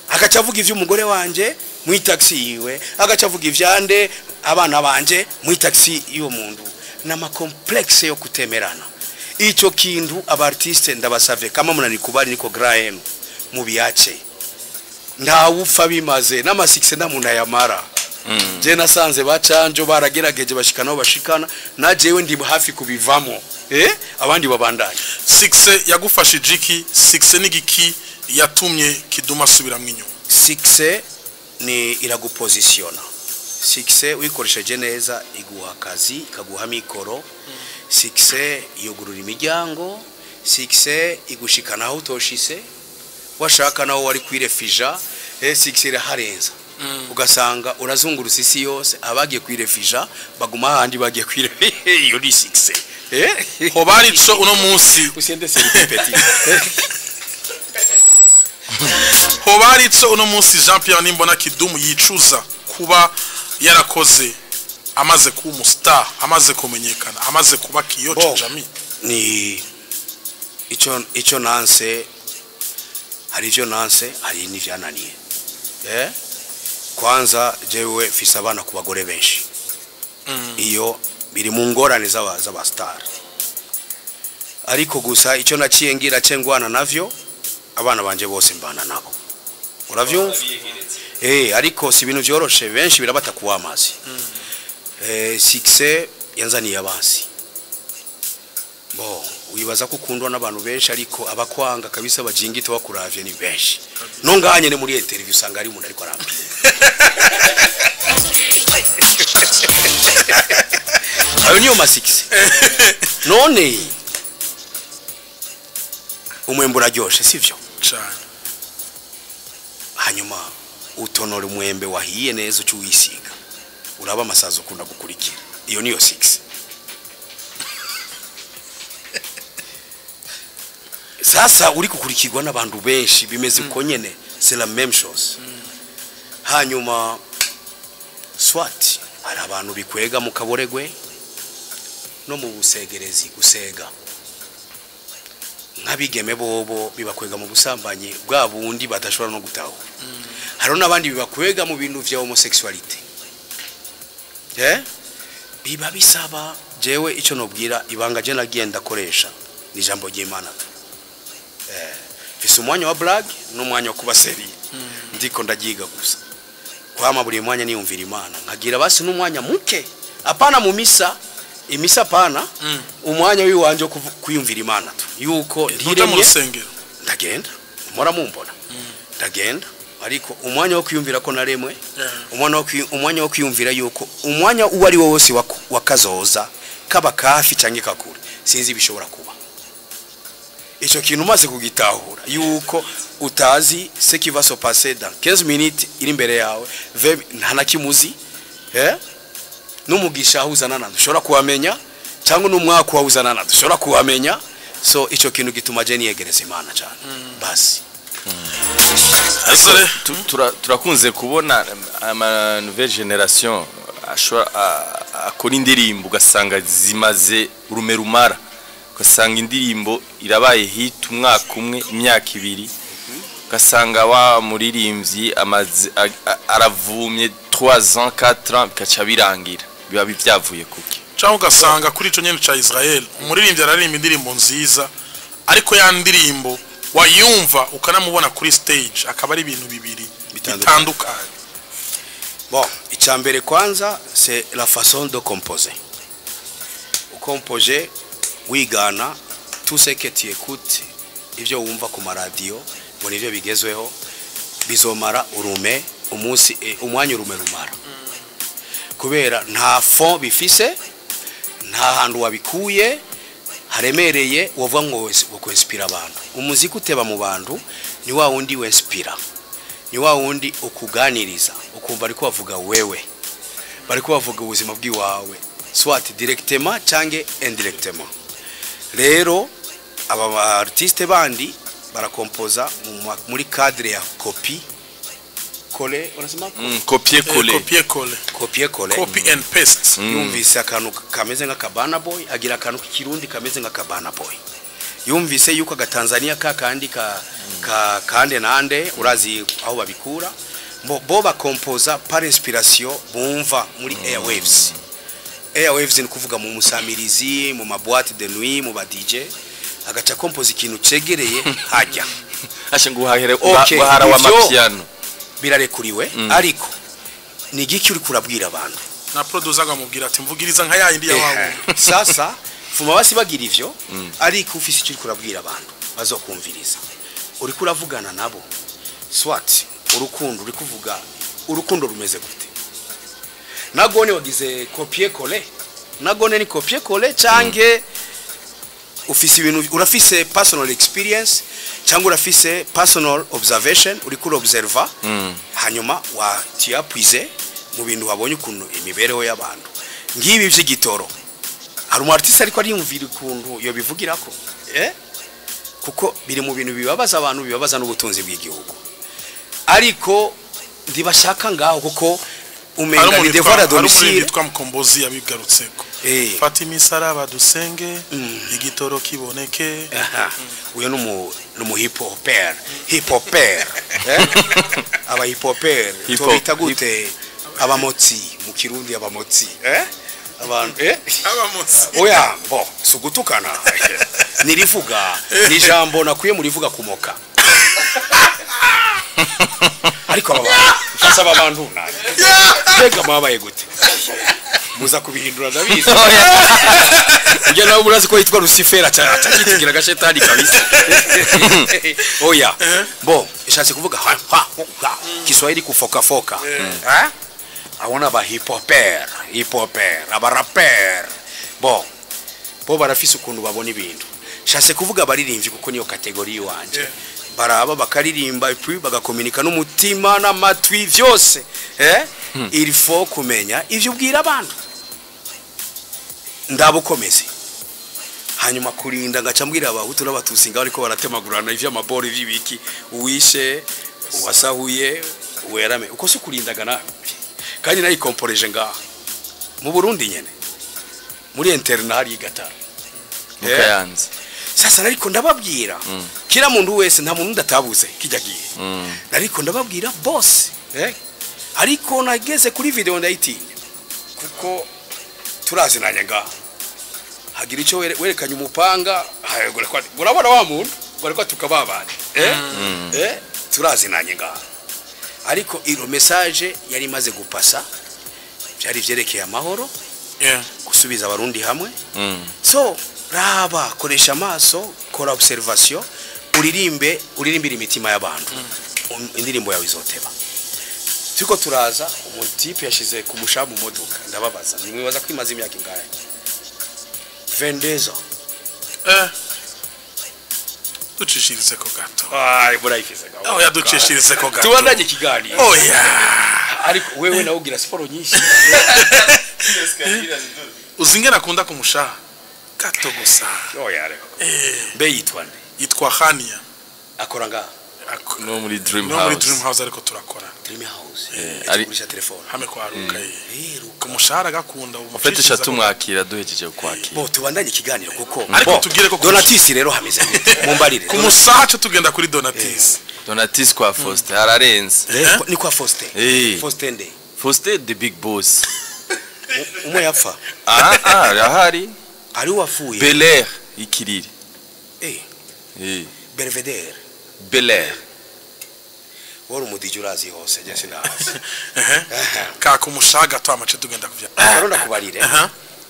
akacavuga ivyo umugore wanje mu taxi yiwe agacavuga ivyande abana banje mu taxi iyo mundu nama complexe yo kutemerana ico kintu aba artiste ndabasave kama munani kubari niko Graham mu biyace ndawupfa bimaze nama 6 ndamuntu yamara je nasanze bacanjo baragerageje bashikana bashikana na jewe ndi hafi kubivamo abandi babandanye 6 yagufashe jiki 6 nigiki yatumye Kidum asubira mwinyuma 6 ni iragupozisiona 6 wikoresheje neza iguha akazi ikaguha mikoro 6 yugurura imiryango 6 igushikana aho utoshise washaka naho wari kwirefija 6 iraharenza ugasanga urazungurutse isi yose abagiye kwirefija baguma handi bagiye kwirefija iyo ni 6 hobarico uno munsi usende seripeti hobarico uno munsi Jean Pierre Nimbona Kidum yicuza kuba yarakoze amaze kuba umustar amaze kumenyekana amaze kuba kiyoca jami ni ico nanse hari ivyo nanse hari n'ivyananiye kwanza jewe fisa abana ku bagore benshi iyo biri mu ngorane z'aba star ariko gusa ico naciye ngira cengwana navyo abana banje bose mbana nabo uravyumva ariko si ibintu byoroshe benshi birabata kuwa amazi 6 yanzaniye abansi wibaza ko ukundwa n'abantu benshi ariko abakwanga kabisa bajingito bakuravye ni benshi nonganye ne muri interview usanga ari umuntu ariko arambi ayo niyo ma 6 none umwembe uraryoshe sivyo cyane hanyuma utonora umwembe wahiye neza ucuwisiga uraba amasazo ukunda gukurikira iyo niyo 6 sasa uri kukurikirwa n'abantu benshi bimeze uko nyene c'est la même chose hanyuma swat ari abantu bikwega mu kaboregwe no mu busegerezi gusega nk'abigeme bobo bibakwega mu busambanyi bwa bundi badashobora no gutaho haro nabandi bibakwega mu bintu vya homosexuality biba bisaba jewe ico nobwira ibanga je nagenda koresha ni jambo ry'Imana fise umwanya wa brag n'umwanya wo kuba seri ndiko ndagiga gusa kwama buri mwanya niyumvira Imana nkagira basi n'umwanya muke apana mu misa imisa pana umwanya wiwanje kuyumvira Imana tu yuko ndiremye ndagenda mora mumbona ndagenda ariko umwanya wo kwiyumvira ko naremwe umwanya wo kwiyumvira yuko umwanya uwari wose wakazoza kaba kafi canke kakure sinzi bishobora kuba icyo kintu umaze kugitahura yuko utazi ce qui va se passer dans 15 minutes iri imbere yawe nta nakimuzi n'umugisha ahuzana na dushobora kuwamenya cyangwa n'umwaka wahuzana na dushobora kuwamenya so icyo kintu gituma je niyegereza Imana cyane basi turakunze kubona ama nouvelle generation akora indirimbo ugasanga zimaze urume rumara ugasanga indirimbo irabaye hit umwaka umwe imyaka ibiri ugasanga wa muririmbyi aravumye 3 ans 4 ans bikaca birangira biba bivyavuye kuki cyangwa ugasanga kuri ico nyene ca Israel umuririmbyi ararimba indirimbo nziza ariko ya ndirimbo wayumva ukanamubona kuri stage akaba ari ibintu bibiri bitandukanye. Bon, icyambere kwanza c'est la façon de composer. Composer wigana tout ce que tu écoutes ivyo wumva ku radio ngo nivyo bigezweho bizomara urume umunsi umwanya urume rumara. Kubera nta fond bifise nta hantu wabikuye haremereye wovuga ngo inspira abantu. Umuziki uteba mu bantu ni wa wundi wenspira. Ni wa wundi ukuganiriza ukumva ariko bavuga wewe bariko bavuga ubuzima bw'iwawe soit directement canke indirectement. Rero aba artiste bandi barakompoza muri cadre ya copy coller urasema copier coller copy and paste. Yumvise akantu kameze nka Kabana Boy agira akantu k'ikirundi kameze nka Kabana Boy. Yumvise yuko agatanzania kandi kande nande urazi aho babikura bo bakompoza par inspiration bumva muri airwaves ni kuvuga mu musamirizi mu maboîte de nuit mu ba DJ agaca compose ikintu cegereye hajya ashe nguhahere bahara wa mapiano birarekuriwe ariko ni giki uri kurabwira abantu na producer ngamubwira ati mvugiriza nka yindi yawawe sasa fuma basi bagira ivyo ariko ufise icyo kurabwira abantu bazokumviriza uri kuravugana nabo swat urukundo uri kuvuga urukundo rumeze gute nagone wagize copier coller nagone ni copier coller canke ufise ibintu urafise personal experience cyangwa urafise personal observation uri kuri observer hanyuma wa tiapuize mu bintu wabonye ukuntu imibereho y'abantu ngibi by'igitoro hari umartiste ariko ari yumvira ukuntu yo bivugirako kuko biri mu bintu bibabaza abantu bibabaza n'ubutunzi bw'igihugu ariko ndibashaka ngaho kuko umenga ni devoir à domicile twa mkombozi yabigarutseko Fatima Saraba dusenge igitoro kiboneke uyo numu hip hopper aba hip hopper tubita gute abamotsi mu kirundi abamotsi abantu abamotsi oya bo sugutukana nirivuga ni jambo nakuye murivuga kumoka ariko aba abantu nani tega mabaye gute muza kubihindura ndabizi ujya nawe urazi ko yitwa Lucifer atakitigira gashetani kabisa oya bo ishatse kuvuga Kiswahili kufoka abona ba hip hopper aba rapper bo barafise ukuntu babona ibintu shatse kuvuga abaririmbyi kuko niyo kategori wanje baraba bakaririmba ipi bagakomunika n'umutima n'amatwi vyose il faut kumenya ivyo ubwira abantu ndabukomeze hanyuma kurinda ngaca mbwira abahutu n'abatusi ngaho ariko baratemagurana ivyo amabori vy'ibiki uwishe uwasahuye uwerame uko se kurindagana kandi nayi komporeje ngaho mu Burundi nyene muri internal y'Igatara mukayanze sasa nariko ndababwira kila muntu wese nta muntu ndatabuze kijagiye nariko ndababwira boss ariko nageze kuri video ndayitinya kuko turazinanye ngaho hagira ico werekanye umupanga urabona wa muntu bariko tukababana turazinanye ngaho ariko iro message yari maze gupasa byari vyerekeye amahoro gusubiza abarundi hamwe so raba koresha amaso kora observation uririmbira imitima y'abantu indirimbo yawe izoteba tuko turaza umutipe yashize ku mushamu modoka ndababaza nimwibaza kwimaza imyaka ingahe 22 ans ducishirize ko gato Ai murayifise gaho. oya ducishirize ko gato Tubandanye ikiganiro. oya Ariko wewe nawe ugira siporo nyinshi. uzingena akunda kumushaha gato gusa Oya reko. Be yitwa nde? yitwa Khania Akora nga no muri Dream no muri House Dream House ariko turakora Dream House. ari- Kugurisha telefone. hame kwaruka Ruka. kumushahara gakunda ufite eshatu mwakira duhejeje kwakira Bo tubandanye ikiganiro kuko Ariko Bo, tubwire ko Donatis rero hameze gute? Mumbarire. kumusaha cyo tugenda kuri Donatis Donatis kwa Faustin ararenze Ni kwa Faustin. Eh. Faustin nde. Faustin the big boss Umwe yapfa. ahari Ari wafuye. Bel Air ikiriri Belvedere. Bel Air Wari umudiji urazi hose je sinazi. ka kumushaha gato amace tugenda kuvya Rero ndakubarire.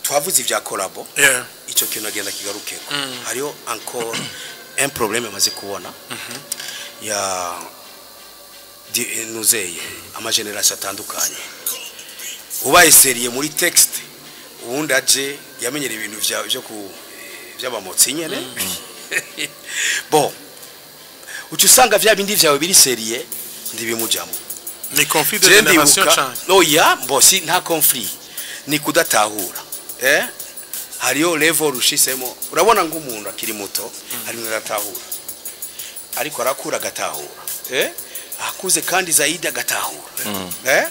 Twavuze ivya collabo. yeah Ico kintu agenda kigarukeko. Hariyo encore un problème amaze kubona. Ya nuzeye ama generation atandukanye. Ubaye seriye muri texte ubundi aje yamenyera ibintu byo ku by'abamotsi nyene. Bon. Ucu usanga vya bindi vyawe biri seriye ndibimujamo. ni conflit de génération cyane Oya mbosi nta conflit ni kudatahura hariyo level rushisemo urabona ng'umuntu akiri muto ari ngatahura ariko arakura gatahura akuze kandi zaidi agatahura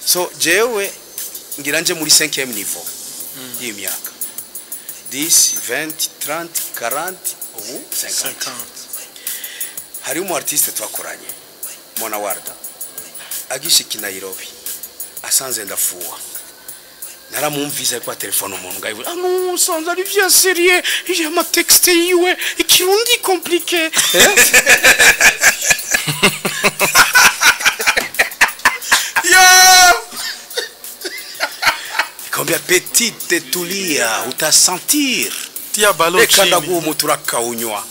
so jewe ngira nje muri 5e niveau y'imyaka 10 20 30 40 ubu 50 hari umu artiste twakoranye Mona Warda agishika Nairobi asanze ndafuwa naramumvise kwa telefone umuntu ngayivuga non sans ari bien sérieux il y a ma texte yiwe ikirundi compliqué combien petite tulia utasentir tia balo chini eka ndagumu turakaunywa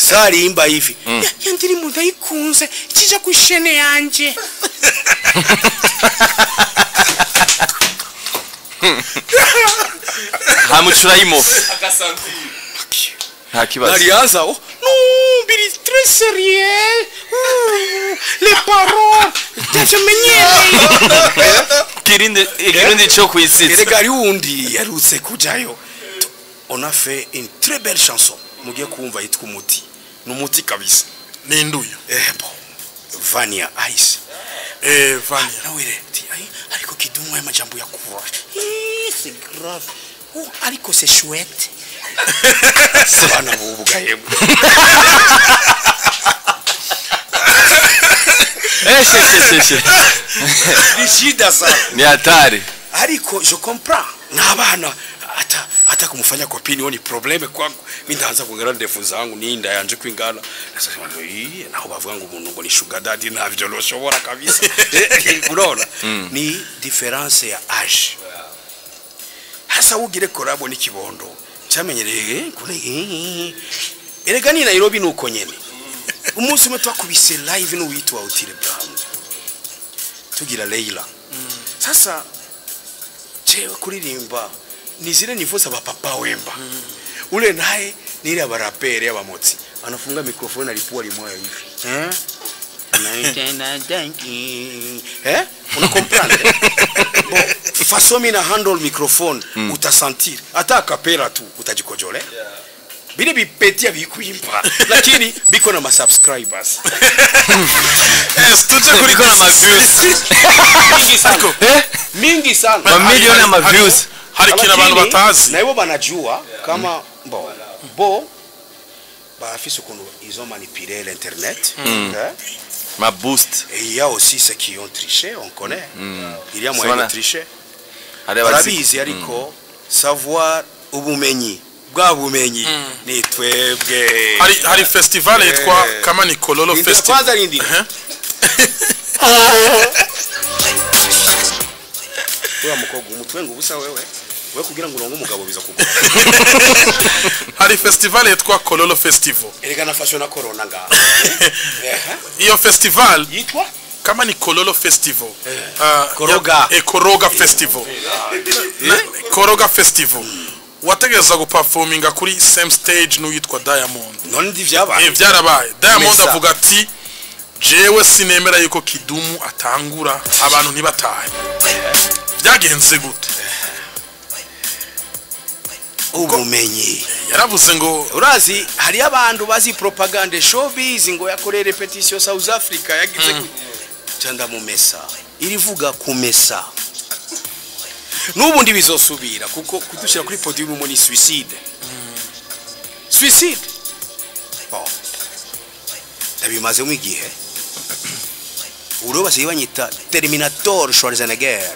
sari imba hivi yandiri mu ndayikunze kija kwishene yanje hamucura imofu nta kibazo narianza oh non biri très sérieux les paroles kirindi cyo kwisitsa erega ari wundi yarutse kujayo on a fait une très belle chanson mugiye kumva yitwa umuti numuti kabisa ni nduyo bon Vania Ice Vania nawire ariko kidumwa y'amajambo ya courage c'est grave oh ariko c'est chouette sabana bubugaye Nishida sana ni hatari ariko je comprends n'abana hata kumufanya kopini ni probleme kwangu mimi ndaanza kuongera ndefu zangu ninda yanje kwingana nasema naho bavuga ngo umuntu ngo ni sugar daddy navyo loshobora kabisa unaona ni difference ya age hasa ugire korabo ni kibondo cyamenyereye kune erega ni Nairobi nuko nyene umunsi umwe twakubise live no witwa Utile Brown tugira Leila sasa chewe kuririmba nizile nifosa bapapa wemba ule naye nile abarapere abamotsi anafunga mikrofoni alipua limoya hivi una comprendre bon façon mina handle microphone utasentir hata kapera tu utajikojole bile bipetia bikuimba lakini biko na subscribers tuje kuliko na views mingi sana mamilioni ya views hari kina abantu batazi na ibo banajua kama bo bafise ukuntu izo manipuler l'internet ma boost et il y a aussi ceux qui ont triché on connaît il y a moyen de tricher arabizi ariko savoir ubumenyi bwa bumenyi ni twebwe hari festival yitwa kama ni Kololo Festival kwanza rindi Oya mukogo umutwe ngo ubusa wewe kugira ngo urongo umugabo biza kugwa hari festival yitwa Kololo Festival erega nafashwe na corona nga iyo festival yitwa kama ni Kololo Festival Koroga Koroga Festival Koroga Festival wategereza guperforminga kuri same stage n'uyitwa Diamond none ndi vyabaye vyarabaye Diamond Mesa. avuga ati jewe sinemera yuko Kidumu atangura abantu ntibatahe byagenze gute umumenyi yaravuze ngo urazi hari abantu bazi propaganda showbiz ngo yakore repetition South Africa yagize cyanda mu mesa irivuga kumesa n'ubundi bizosubira kuko kudushira kuri podium mu ni suicide suicide bon tabimaze mu gihe uroba se banyita Terminator Schwarzenegger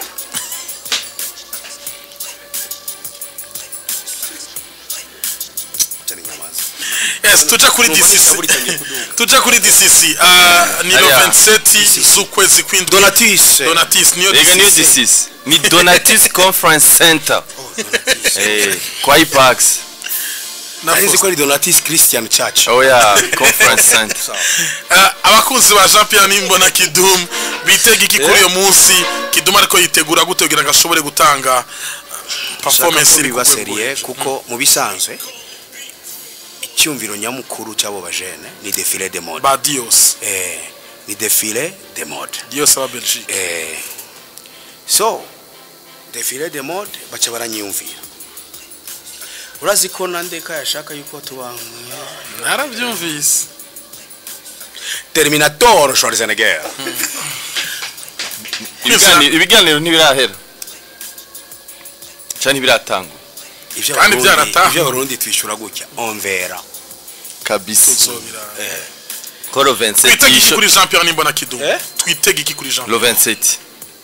yes tuja kuri DCC ni no 27 z'ukwezi kw'indwi Donatis niyo Rega niyo DCC ni Donatis Conference Center kwa Ipax narizi ko ari Donatis Christian Church Conference Center abakunzi ba Jean Pierre Nimbona Kidum bitega iki kuri uyo munsi Kidum ariko yitegura gute kugira ngo ashobore gutanga performance iri serie kuko mu bisanzwe icyumviro nyamukuru cyabo bajene ni défilé de mode Badios ni défilé de mode Dios aba Belgique so défilé de mode bacha baranyumvira urazi ko nandeka yashaka yuko tubantu narabyumvise Terminator Schwarzenegger ibiganiro ntibirahera cyane biratangwa kandi byarataha ivyo Burundi twishura gutya onvera kabisa uzobira Koro 27 twitega iki kuri Jean Pierre Nimbona Kidum twitega iki kuri Jean lo 27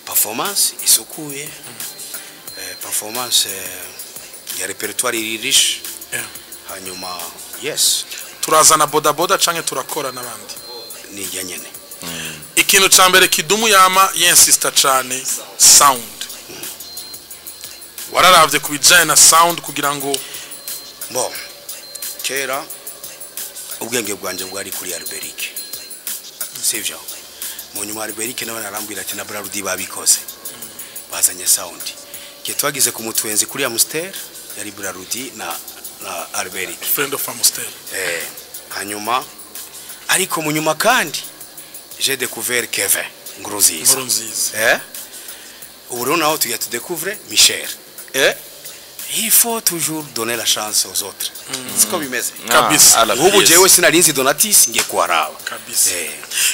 performance isukuye performance ya repertoire riche hanyuma yes turazana boda canke turakora nabandi ni nyene ikintu ca mbere Kidumu yama yensista cane sound wararavye kubijanye na sound kugira ngo bon kera ubwenge bwanje bwari kuri Alberic sivyo mu nyuma Alberic nawe narambwira ati na Brarudi babikoze bazanye sound ke twagize ku mutwenzi kuri Amstel yari Brarudi na Alberic friend of Amstel hanyuma ariko mu nyuma kandi j'ai découvert Kevin Nguruziza ubu naho tugiye tu découvrir Michel il faut toujours donner la chance aux autres siko bimeze kabisa ubu jewe sinarinzi Donatis ngiye kuharaba kabisa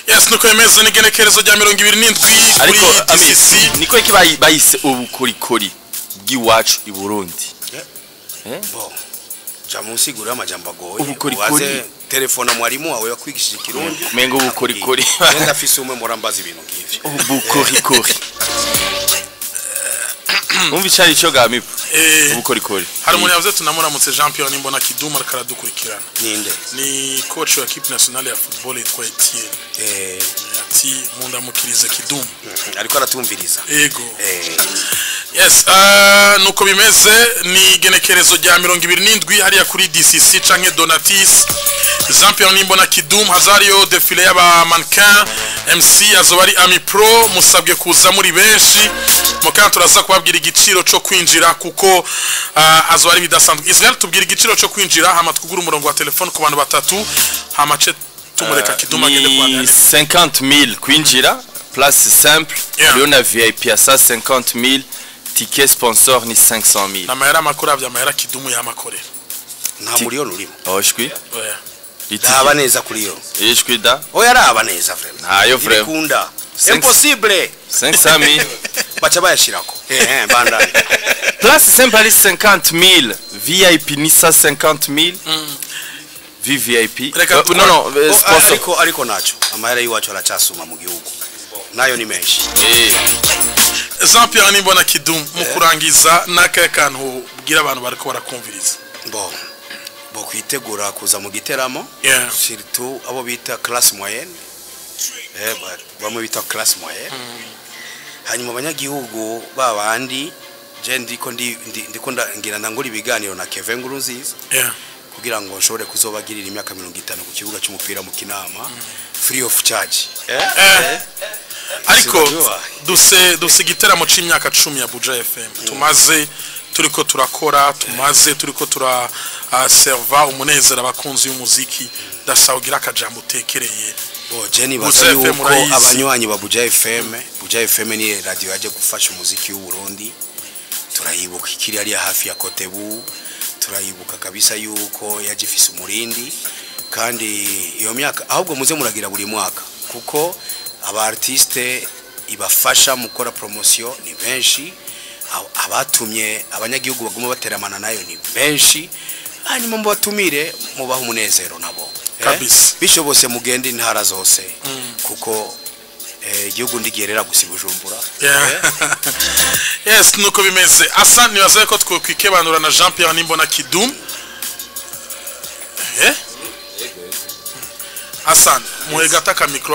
yes nuko yemeze n'igenekerezo rya 27 ariko DCC niko iki bayise ubukorikori bw'iwacu i Burundi bon jamusigura amajambo agoye ubukorikori telefona mwarimu wawe yakwigishije Kirundi mengo ubukorikori yenda afise umwe murambaza ibintu nk'ivyo ubukorikori umvi cyari cyo gamipo ubukorikori hari umuntu yavuze tunamuramutse Jean Pierre Nimbona Kidum arakara dukurikirana ninde ni coach wa equipe nationale ya football yitwa Etienne ati mundamukirize Kidum ariko aratumviriza yego yes nuko bimeze ni genekerezo rya 27 hariya kuri DCC canke Donatis Jean Pierre Nimbona Kidum hazariyo défilé y'aba mannequin MC azobari Ami Pro musabwe kuza muri benshi mukana turaza kubabwira igiciro cyo kwinjira kuko azobari bidasanzwe Israel tubwira igiciro cyo kwinjira hama twugura umurongo wa telefone ku bantu batatu hama ce tumureka Kidum agende kwa 50,000 kwinjira place simple Leona VIP ya 50,000 ticket sponsor ni 500,000 na mahera makuru avya mahera Kidum yamakorera nta muriyoni urimo oshwi ndaba neza kuri yo ishwi da oya araba neza frère ntayo frère kunda impossible 500,000 bacha bayashirako bandani place simple ali 50,000 VIP ni 150,000 VVIP no sponsor ariko nacho amahera yiwacu aracasuma mu gihugu nayo ni menshi Jean Pierre Nimbona Kidum mukurangiza naka kantu bwira abantu bariko barakumviriza bo kwitegura kuza mu giteramo surtout abo bita classe moyenne bamwe bita classe moyenne hanyuma abanyagihugu babandi je ndiko ngira nangura ibiganiro na Kevin Nguruziza kugira ngo nshobore kuzobagirira imyaka 50 ku kibuga cy'umupira mu Kinama free of charge ariko duse giteramo c'imyaka 10 ya Buja FM tumaze turiko turakora tumaze turiko tura serva umunezero abakunzi y'umuziki ndasawugira akajambo tekereye Jenny baza yuko abanywanyi ba Buja FM ni radio yaje gufasha umuziki w'u Burundi turayibuka ikiri ari hafi ya Kotebu turayibuka kabisa yuko yaje ifise umurindi kandi iyo myaka ahubwo muze muragira buri mwaka kuko aba artiste ibafasha mukora promotion ni benshi abatumye abanyagihugu baguma bateramana nayo ni benshi hanyuma mubatumire mubaho umunezero nabo kabisa bishobose mugende intara zose kuko igihugu ndigerera gusibujumbura yes nuko bimeze Hassan nibazaye ko twokwikebanura na Jean Pierre Nimbona Kidum Hassan muhegata ka micro